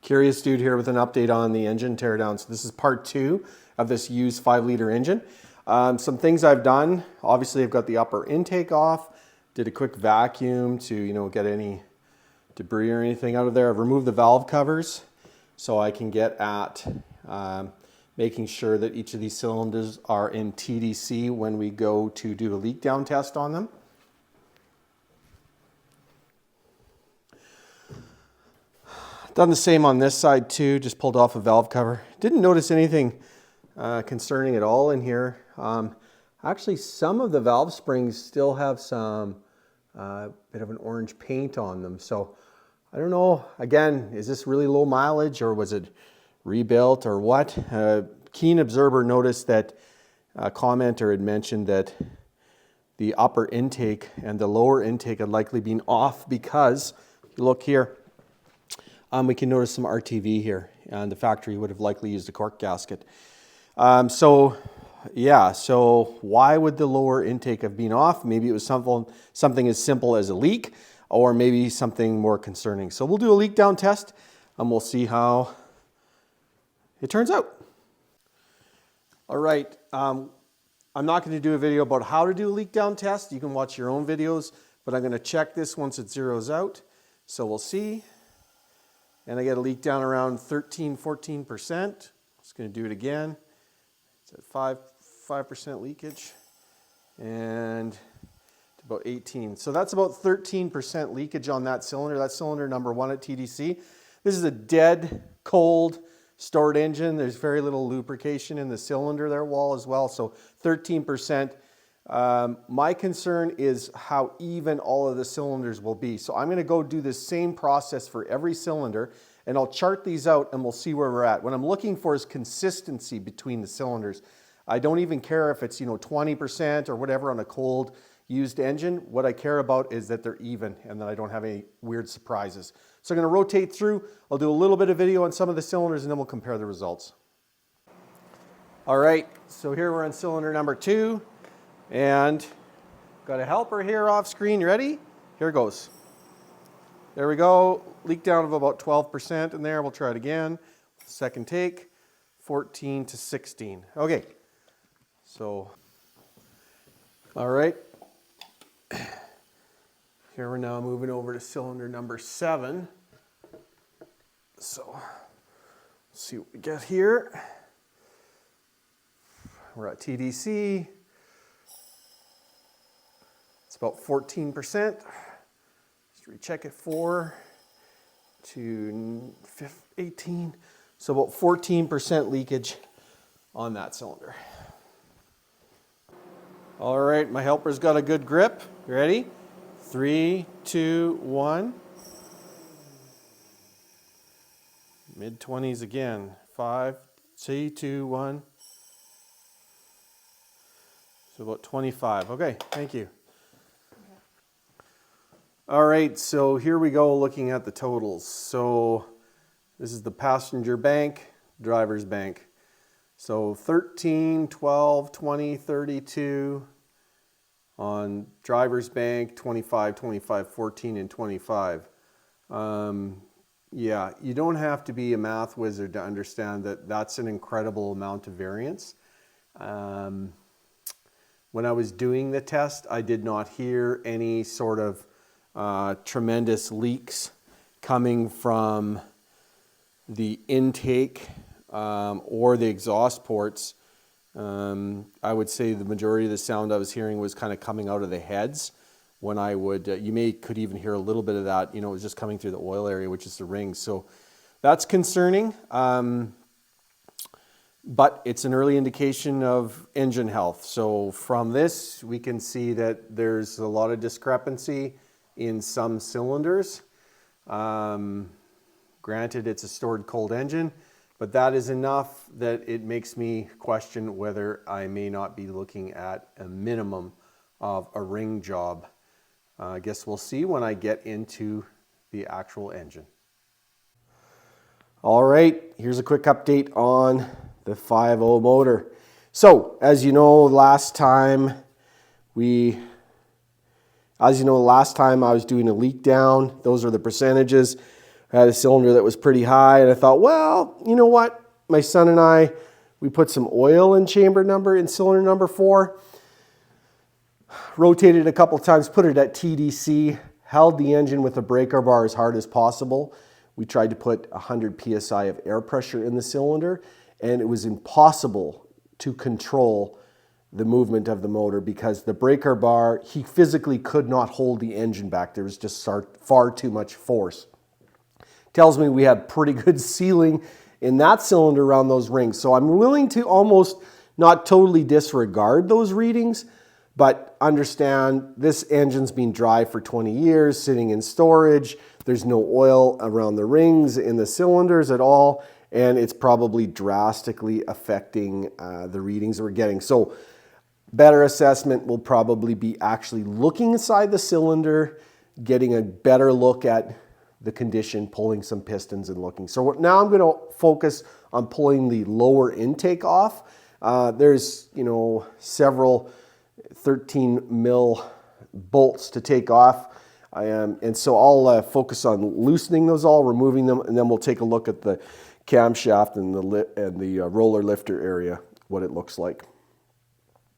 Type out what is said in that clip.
Curious Dude here with an update on the engine teardown. So this is part 2 of this used 5-liter engine. Some things I've done. Obviously, I've got the upper intake off. Did a quick vacuum to get any debris or anything out of there. I've removed the valve covers so I can get at making sure that each of these cylinders are in TDC when we go to do the leak down test on them. Done the same on this side too, just pulled off a valve cover. Didn't notice anything concerning at all in here. Actually, some of the valve springs still have some bit of an orange paint on them. So I don't know, again, is this really low mileage or was it rebuilt or what? Keen observer noticed that a commenter had mentioned that the upper intake and the lower intake had likely been off because, if you look here, we can notice some RTV here, and the factory would have likely used a cork gasket. So why would the lower intake have been off? Maybe it was something as simple as a leak, or maybe something more concerning. So we'll do a leak down test, and we'll see how it turns out. All right, I'm not going to do a video about how to do a leak down test. You can watch your own videos, but I'm going to check this once it zeroes out. So we'll see. And I get a leak down around 13–14%. Just going to do it again. It's at 5% leakage and about 18. So that's about 13% leakage on that cylinder. That's cylinder number 1 at TDC. This is a dead, cold, stored engine. There's very little lubrication in the cylinder there wall as well. So 13%. My concern is how even all of the cylinders will be. So I'm going to go do the same process for every cylinder, and I'll chart these out and we'll see where we're at. What I'm looking for is consistency between the cylinders. I don't even care if it's 20% or whatever on a cold used engine. What I care about is that they're even and that I don't have any weird surprises. So I'm going to rotate through. I'll do a little bit of video on some of the cylinders and then we'll compare the results. All right, so here we're on cylinder number 2. And got a helper here off screen. You ready? Here goes. There we go. Leak down of about 12% in there. We'll try it again. Second take, 14 to 16. Okay. So, all right. Here we're now moving over to cylinder number 7. So, let's see what we get here. We're at TDC. It's about 14%. Just recheck it 4 to 18. So about 14% leakage on that cylinder. All right, my helper's got a good grip. You ready? 3, 2, 1. Mid-20s again. 5, 3, 2, 1. So about 25. Okay, thank you. All right, so here we go looking at the totals. So this is the passenger bank, driver's bank. So 13, 12, 20, 32 on driver's bank, 25, 25, 14, and 25. Yeah, you don't have to be a math wizard to understand that that's an incredible amount of variance. When I was doing the test, I did not hear any sort of tremendous leaks coming from the intake or the exhaust ports. I would say the majority of the sound I was hearing was kind of coming out of the heads. When I would, could even hear a little bit of that, it was just coming through the oil area, which is the rings. So that's concerning, but it's an early indication of engine health. So from this, we can see that there's a lot of discrepancy in some cylinders. Granted, it's a stored cold engine, but that is enough that it makes me question whether I may not be looking at a minimum of a ring job. I guess we'll see when I get into the actual engine. All right, here's a quick update on the 5.0 motor. So, as you know, last time I was doing a leak down. Those are the percentages. I had a cylinder that was pretty high, and I thought, well, you know what? My son and I, we put some oil in cylinder number 4, rotated it a couple times, put it at TDC, held the engine with the breaker bar as hard as possible. We tried to put 100 PSI of air pressure in the cylinder, and it was impossible to control the movement of the motor because the breaker bar, he physically could not hold the engine back. There was just far too much force. Tells me we have pretty good sealing in that cylinder around those rings. So I'm willing to almost not totally disregard those readings, but understand this engine's been dry for 20 years, sitting in storage. There's no oil around the rings in the cylinders at all, and it's probably drastically affecting the readings we're getting. So better assessment will probably be actually looking inside the cylinder, getting a better look at the condition, pulling some pistons and looking. So now I'm going to focus on pulling the lower intake off. There's, several 13 mil bolts to take off. And so I'll focus on loosening those all, removing them, and then we'll take a look at the camshaft and the roller lifter area, what it looks like.